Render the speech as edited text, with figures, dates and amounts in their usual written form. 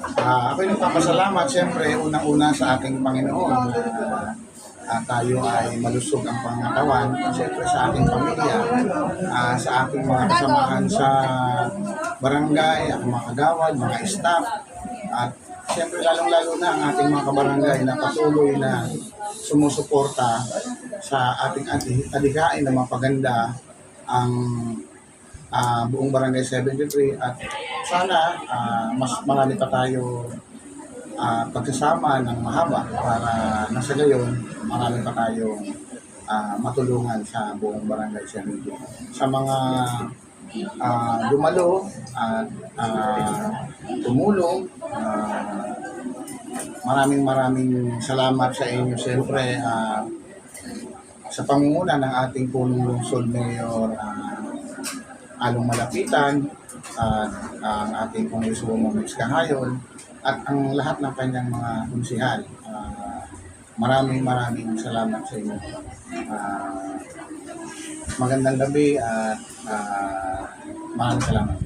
Ako'y nagpapasalamat siyempre unang-una sa ating Panginoon na tayo ay malusog ang pangatawan. Siyempre sa ating pamilya, sa ating mga kasamahan sa barangay, ang mga kagawad, mga staff, at siyempre lalong-lalo na ang ating mga kabarangay na patuloy na sumusuporta sa ating adhikain na mapaganda ang buong Barangay 73, at sana mas marami pa tayo pagsasama ng mahaba para nasa gayon marami pa tayong matulungan sa buong Barangay 73. Sa mga dumalo at tumulong, maraming salamat sa inyo. Siyempre sa pangunguna ng ating punong lungsod Mayor Along Malapitan, at ang ating Congresswoman Mix Kahayon, at ang lahat ng kanyang mga konsihal. Maraming salamat sa inyo. Magandang gabi at maraming salamat.